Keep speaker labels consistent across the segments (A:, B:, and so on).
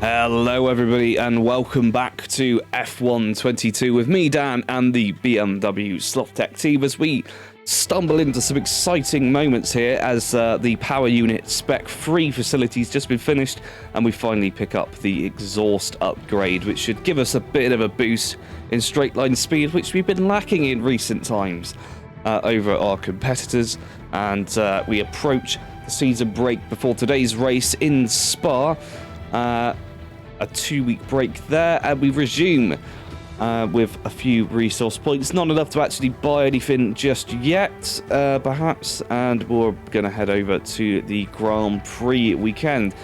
A: Hello everybody and welcome back to F1 22 with me, Dan, and the BMW Slothz team as we stumble into some exciting moments here as the power unit spec 3 facility's just been finished and we finally pick up the exhaust upgrade, which should give us a bit of a boost in straight line speed, which we've been lacking in recent times over our competitors. And we approach the season break before today's race in Spa. A 2-week break there, and we resume with a few resource points. Not enough to actually buy anything just yet, perhaps, and we're going to head over to the Grand Prix weekend.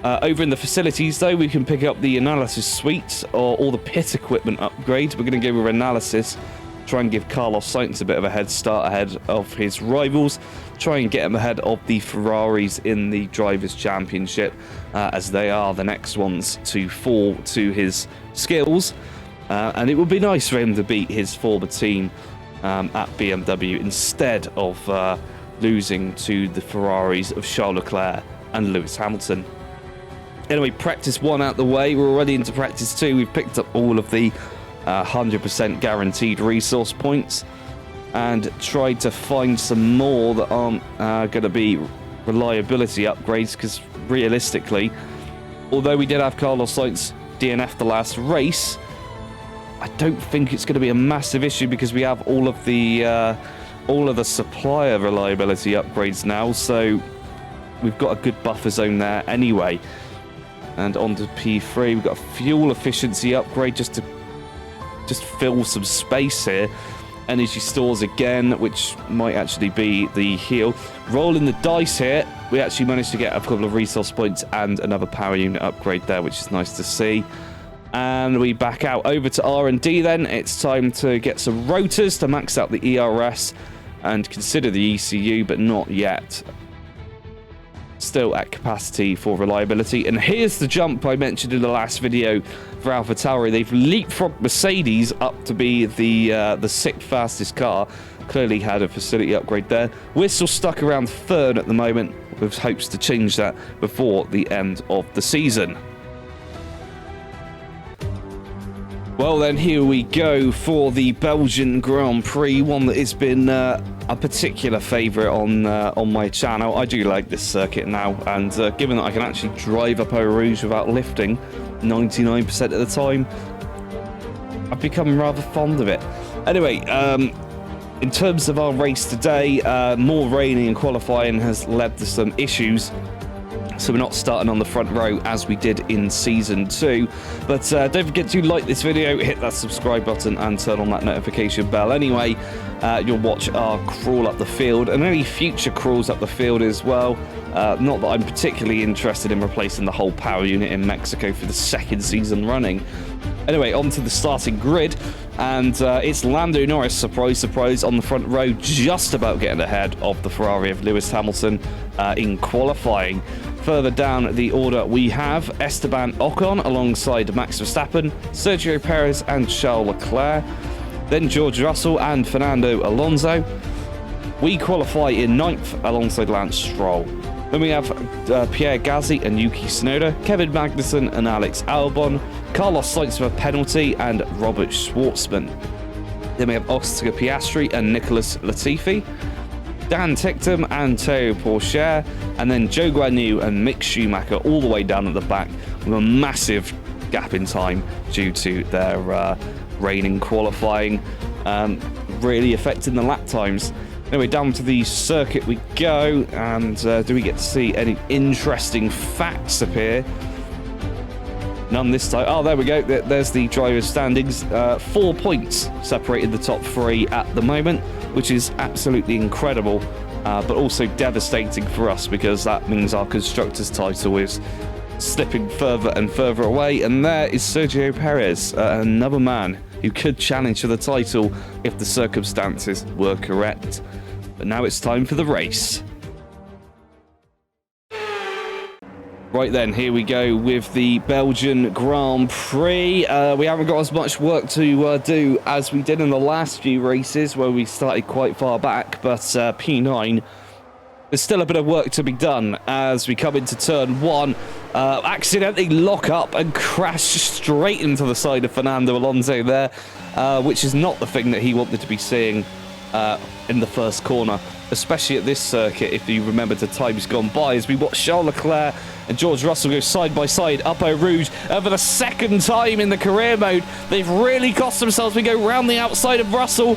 A: Over in the facilities, though, we can pick up the analysis suite or all the pit equipment upgrades. We're going to go with analysis, try and give Carlos Sainz a bit of a head start ahead of his rivals, try and get him ahead of the Ferraris in the Drivers' Championship, as they are the next ones to fall to his skills. And it would be nice for him to beat his former team at BMW instead of losing to the Ferraris of Charles Leclerc and Lewis Hamilton. Anyway, practice 1 out the way. We're already into practice 2. We've picked up all of the 100% guaranteed resource points and tried to find some more that aren't going to be reliability upgrades, because realistically, although we did have Carlos Sainz DNF the last race, I don't think it's going to be a massive issue because we have all of the supplier reliability upgrades now, so we've got a good buffer zone there anyway. And on to P3, we've got a fuel efficiency upgrade just to fill some space here. Energy stores again, which might actually be the heel. Rolling the dice here, we actually managed to get a couple of resource points and another power unit upgrade there, which is nice to see. And we back out over to R&D then. It's time to get some rotors to max out the ERS and consider the ECU, but not yet. Still at capacity for reliability. And here's the jump I mentioned in the last video for AlphaTauri. They've leapfrogged Mercedes up to be the 6th fastest car. Clearly had a facility upgrade there. We're still stuck around 3rd at the moment, with hopes to change that before the end of the season. Well then, here we go for the Belgian Grand Prix, one that has been a particular favourite on my channel. I do like this circuit now, and given that I can actually drive up Eau Rouge without lifting 99% of the time, I've become rather fond of it. Anyway, in terms of our race today, more raining and qualifying has led to some issues. So we're not starting on the front row as we did in Season 2. But don't forget to like this video, hit that subscribe button and turn on that notification bell. Anyway, you'll watch our crawl up the field and any future crawls up the field as well. Not that I'm particularly interested in replacing the whole power unit in Mexico for the 2nd season running. Anyway, on to the starting grid. And it's Lando Norris, surprise, surprise, on the front row, just about getting ahead of the Ferrari of Lewis Hamilton in qualifying. Further down the order, we have Esteban Ocon alongside Max Verstappen, Sergio Perez and Charles Leclerc. Then George Russell and Fernando Alonso. We qualify in 9th alongside Lance Stroll. Then we have Pierre Gasly and Yuki Tsunoda, Kevin Magnussen and Alex Albon, Carlos Sainz for a penalty and Robert Schwartzman. Then we have Oscar Piastri and Nicholas Latifi, Dan Ticktum and Théo Pourchaire, and then Zhou Guanyu and Mick Schumacher all the way down at the back, with a massive gap in time due to their rain in qualifying, really affecting the lap times. Anyway, down to the circuit we go, and do we get to see any interesting facts appear? None this time. Oh, there we go. There's the driver's standings. 4 points separated the top 3 at the moment, which is absolutely incredible, but also devastating for us because that means our constructors' title is slipping further and further away. And there is Sergio Perez, another man who could challenge for the title if the circumstances were correct. But now it's time for the race. Right then, here we go with the Belgian Grand Prix. We haven't got as much work to do as we did in the last few races where we started quite far back, but P9, there's still a bit of work to be done as we come into turn 1. accidentally lock up and crash straight into the side of Fernando Alonso there, which is not the thing that he wanted to be seeing in the first corner, especially at this circuit, if you remember to times gone by, as we watch Charles Leclerc and George Russell go side by side up Eau Rouge for the second time in the career mode. They've really cost themselves. We go round the outside of Russell,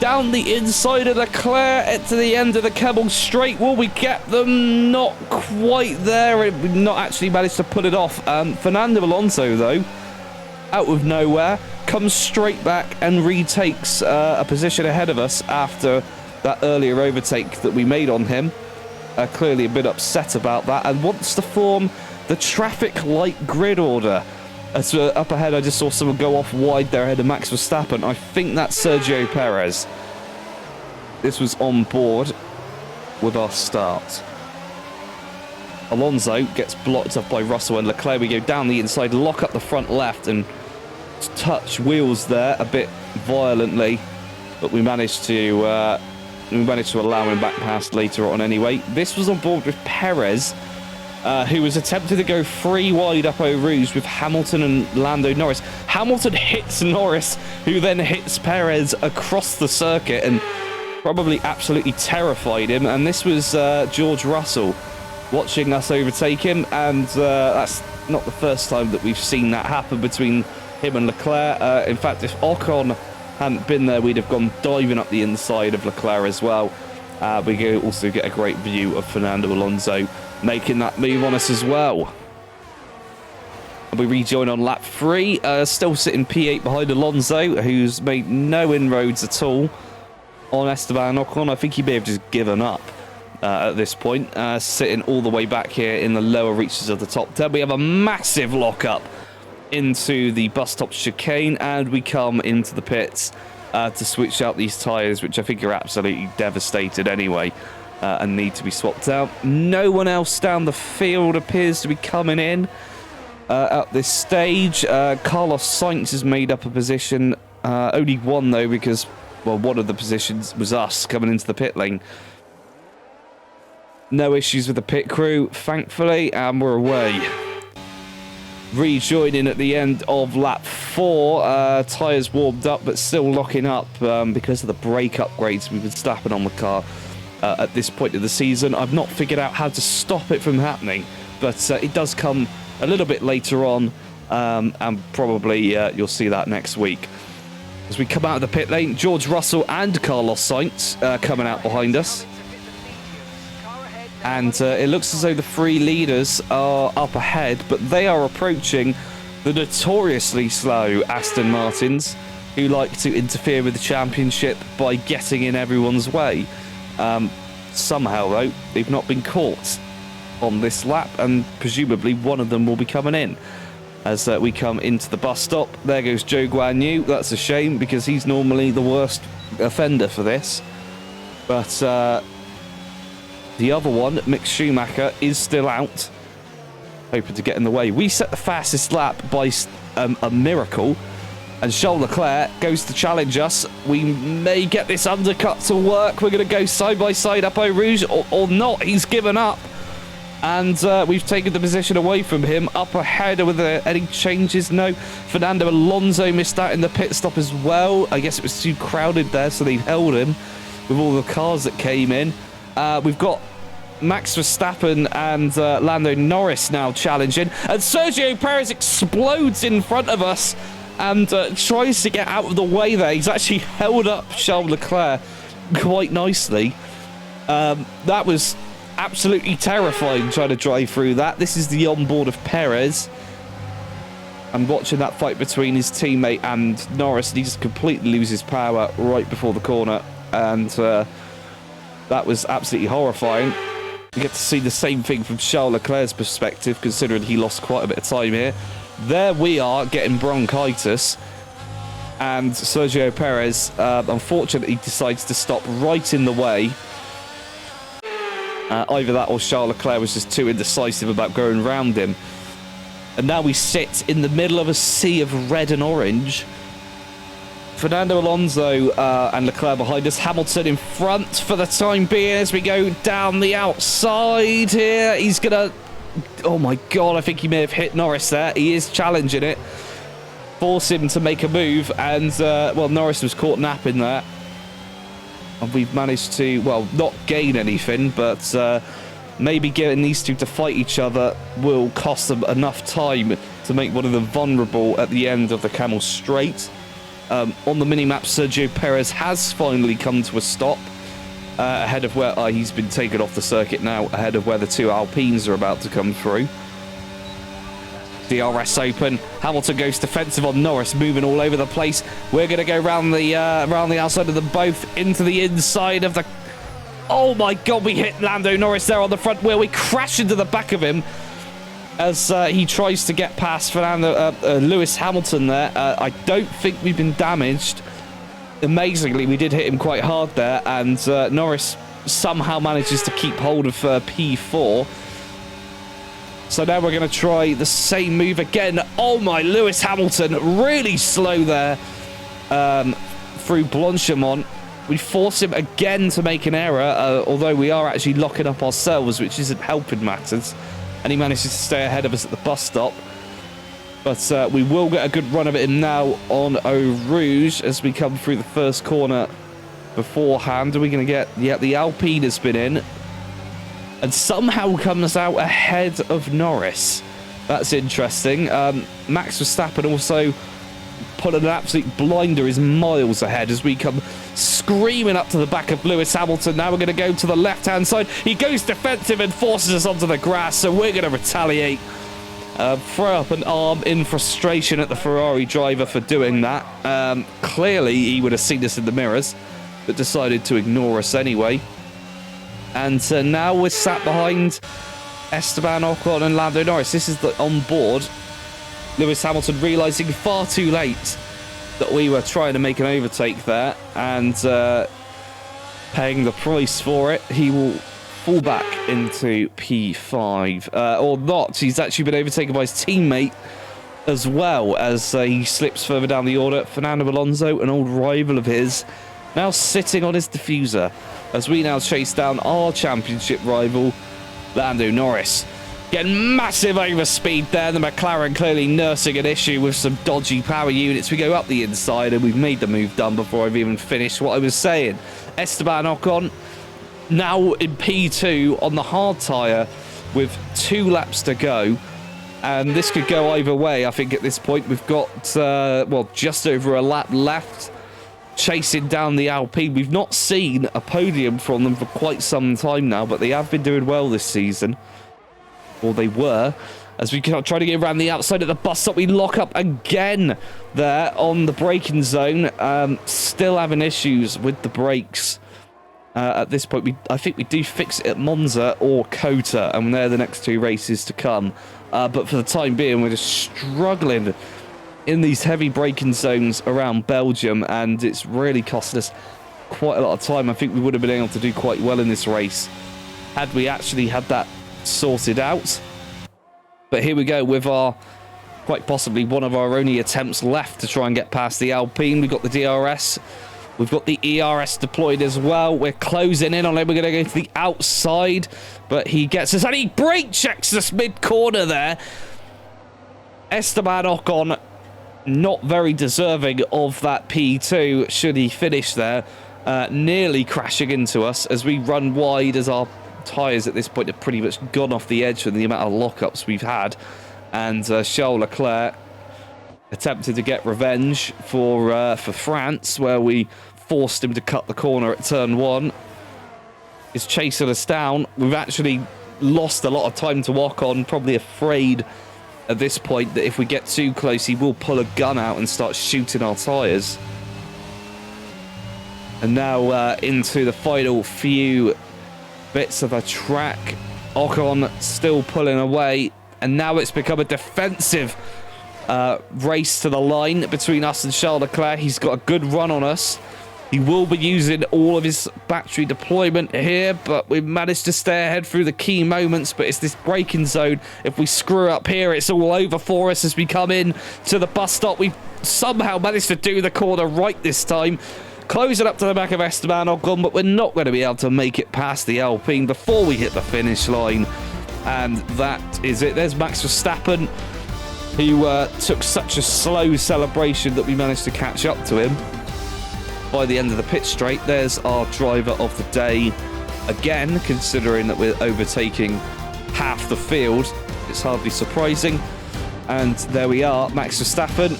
A: down the inside of Leclerc to the end of the Kemmel Straight. Will we get them? Not quite there. We've not actually managed to pull it off. Fernando Alonso, though, out of nowhere, comes straight back and retakes a position ahead of us after that earlier overtake that we made on him. Clearly a bit upset about that, and wants to form the traffic light grid order. As up ahead, I just saw someone go off wide there ahead of Max Verstappen. I think that's Sergio Perez. This was on board with our start. Alonso gets blocked up by Russell and Leclerc. We go down the inside, lock up the front left, and touch wheels there a bit violently, but we managed to allow him back past later on anyway. This was on board with Perez, who was attempting to go 3 wide up Eau Rouge with Hamilton and Lando Norris. Hamilton hits Norris, who then hits Perez across the circuit and probably absolutely terrified him. And this was George Russell watching us overtake him, and that's not the first time that we've seen that happen between him and Leclerc. In fact, if Ocon hadn't been there, we'd have gone diving up the inside of Leclerc as well. We also get a great view of Fernando Alonso making that move on us as well. And we rejoin on lap 3, still sitting P8 behind Alonso, who's made no inroads at all on Esteban Ocon. I think he may have just given up at this point, sitting all the way back here in the lower reaches of the top 10. We have a massive lock-up into the bus stop chicane, and we come into the pits to switch out these tyres, which I think are absolutely devastated anyway, and need to be swapped out. No one else down the field appears to be coming in at this stage. Carlos Sainz has made up a position, only one though, because, well, one of the positions was us coming into the pit lane. No issues with the pit crew, thankfully, and we're away. Rejoining at the end of lap 4, tyres warmed up but still locking up because of the brake upgrades we've been slapping on the car at this point of the season. I've not figured out how to stop it from happening, but it does come a little bit later on, and probably you'll see that next week. As we come out of the pit lane, George Russell and Carlos Sainz coming out behind us. And it looks as though the 3 leaders are up ahead, but they are approaching the notoriously slow Aston Martins, who like to interfere with the championship by getting in everyone's way. Somehow, though, they've not been caught on this lap, and presumably one of them will be coming in. As we come into the bus stop, there goes Zhou Guanyu. That's a shame, because he's normally the worst offender for this. But the other one, Mick Schumacher, is still out, hoping to get in the way. We set the fastest lap by a miracle, and Charles Leclerc goes to challenge us. We may get this undercut to work. We're going to go side by side up Eau Rouge, or not. He's given up, and we've taken the position away from him. Up ahead with any changes? No. Fernando Alonso missed out in the pit stop as well. I guess it was too crowded there, so they held him with all the cars that came in. We've got Max Verstappen and Lando Norris now challenging, and Sergio Perez explodes in front of us and tries to get out of the way there. He's actually held up Charles Leclerc quite nicely. That was absolutely terrifying, trying to drive through that. This is the onboard of Perez. I'm watching that fight between his teammate and Norris, and he just completely loses power right before the corner, and that was absolutely horrifying. You get to see the same thing from Charles Leclerc's perspective, considering he lost quite a bit of time here. There we are, getting bronchitis. And Sergio Perez, unfortunately, decides to stop right in the way. Either that or Charles Leclerc was just too indecisive about going round him. And now we sit in the middle of a sea of red and orange. Fernando Alonso and Leclerc behind us. Hamilton in front for the time being as we go down the outside here. He's going to Oh my god, I think he may have hit Norris there. He is challenging it. Force him to make a move, and well, Norris was caught napping there. And we've managed to, well, not gain anything, but maybe getting these two to fight each other will cost them enough time to make one of them vulnerable at the end of the Camel Straight. On the minimap, Sergio Perez has finally come to a stop ahead of where he's been taken off the circuit now, ahead of where the two Alpines are about to come through. DRS open. Hamilton goes defensive on Norris, moving all over the place. We're going to go round the outside of them both into the inside of the... Oh my god, we hit Lando Norris there on the front wheel. We crash into the back of him as he tries to get past Lewis Hamilton there. I don't think we've been damaged. Amazingly, we did hit him quite hard there, and Norris somehow manages to keep hold of P4. So now we're going to try the same move again. Oh my, Lewis Hamilton really slow there through Blanchimont. We force him again to make an error, although we are actually locking up ourselves, which isn't helping matters. And he manages to stay ahead of us at the bus stop. But we will get a good run of it in now on Eau Rouge as we come through the first corner beforehand. Are we going to get... Yeah, the Alpine has been in. And somehow comes out ahead of Norris. That's interesting. Max Verstappen also put an absolute blinder, is miles ahead as we come screaming up to the back of Lewis Hamilton. Now we're going to go to the left-hand side. He goes defensive and forces us onto the grass, so we're going to retaliate. Throw up an arm in frustration at the Ferrari driver for doing that. Clearly, he would have seen us in the mirrors, but decided to ignore us anyway. And now we're sat behind Esteban Ocon and Lando Norris. This is the on board. Lewis Hamilton realising far too late that we were trying to make an overtake there, and paying the price for it. He will fall back into P5. Or not. He's actually been overtaken by his teammate as well as he slips further down the order. Fernando Alonso, an old rival of his, now sitting on his diffuser as we now chase down our championship rival, Lando Norris. Getting massive overspeed there. The McLaren clearly nursing an issue with some dodgy power units. We go up the inside and we've made the move done before I've even finished what I was saying. Esteban Ocon now in P2 on the hard tyre with 2 laps to go. And this could go either way, I think, at this point. We've got, well, just over a lap left, chasing down the Alpine. We've not seen a podium from them for quite some time now, but they have been doing well this season. Or they were. As we try to get around the outside of the bus stop, we lock up again there on the braking zone. Still having issues with the brakes. At this point, I think we do fix it at Monza or Cota, and they're the next 2 races to come. But for the time being, we're just struggling in these heavy braking zones around Belgium, and it's really costing us quite a lot of time. I think we would have been able to do quite well in this race had we actually had that sorted out. But here we go with our, quite possibly one of our only attempts left to try and get past the Alpine. We've got the DRS. We've got the ERS deployed as well. We're closing in on it. We're going to go to the outside, but he gets us, and he brake checks us mid-corner there. Esteban Ocon not very deserving of that P2 should he finish there, nearly crashing into us as we run wide, as our tyres at this point have pretty much gone off the edge from the amount of lockups we've had. And Charles Leclerc attempted to get revenge for France, where we forced him to cut the corner at turn 1. He's chasing us down. We've actually lost a lot of time to Ocon, probably afraid at this point that if we get too close, he will pull a gun out and start shooting our tyres. And now into the final few bits of a track. Ocon still pulling away, and now it's become a defensive race to the line between us and Charles Leclerc. He's got a good run on us. He will be using all of his battery deployment here, but we've managed to stay ahead through the key moments. But it's this braking zone. If we screw up here, it's all over for us as we come in to the bus stop. We've somehow managed to do the corner right this time. Close it up to the back of Esteban Ocon, but we're not going to be able to make it past the Alpine before we hit the finish line. And that is it. There's Max Verstappen, who took such a slow celebration that we managed to catch up to him by the end of the pit straight. There's our driver of the day. Again, considering that we're overtaking half the field, it's hardly surprising. And there we are, Max Verstappen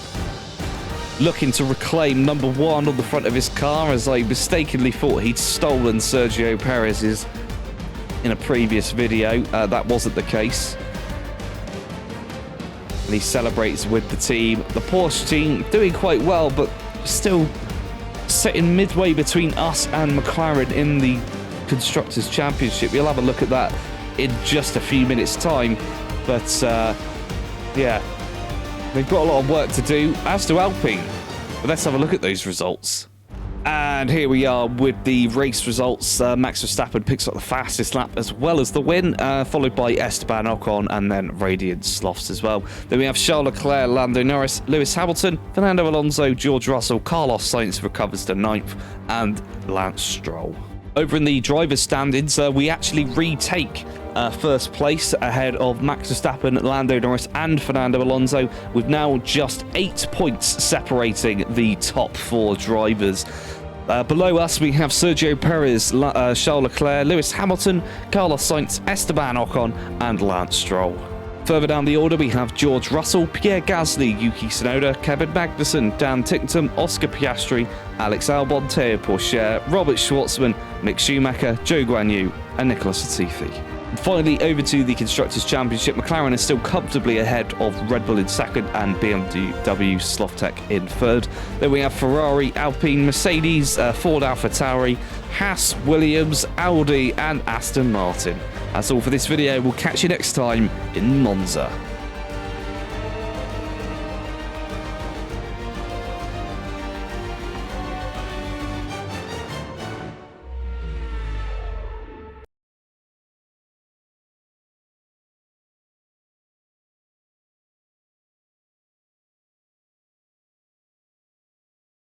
A: looking to reclaim number 1 on the front of his car, as I mistakenly thought he'd stolen Sergio Perez's in a previous video. That wasn't the case. And he celebrates with the team. The Porsche team doing quite well, but still sitting midway between us and McLaren in the Constructors' Championship. We'll have a look at that in just a few minutes' time. But, yeah, they've got a lot of work to do, as do Alpine. But let's have a look at those results. And here we are with the race results. Max Verstappen picks up the fastest lap as well as the win, followed by Esteban Ocon and then Radiant Slothz as well. Then we have Charles Leclerc, Lando Norris, Lewis Hamilton, Fernando Alonso, George Russell, Carlos Sainz recovers to 9th, and Lance Stroll. Over in the driver's standings, we actually retake first place ahead of Max Verstappen, Lando Norris and Fernando Alonso, with now just 8 points separating the top 4 drivers. Below us, we have Sergio Perez, Charles Leclerc, Lewis Hamilton, Carlos Sainz, Esteban Ocon and Lance Stroll. Further down the order, we have George Russell, Pierre Gasly, Yuki Tsunoda, Kevin Magnussen, Dan Ticktum, Oscar Piastri, Alex Albon, Teo Pourchaire, Robert Schwartzman, Mick Schumacher, Zhou Guanyu and Nicholas Latifi. And finally, over to the Constructors' Championship. McLaren is still comfortably ahead of Red Bull in second and BMW Slothz in third. Then we have Ferrari, Alpine, Mercedes, Ford AlphaTauri, Haas, Williams, Audi and Aston Martin. That's all for this video. We'll catch you next time in Monza.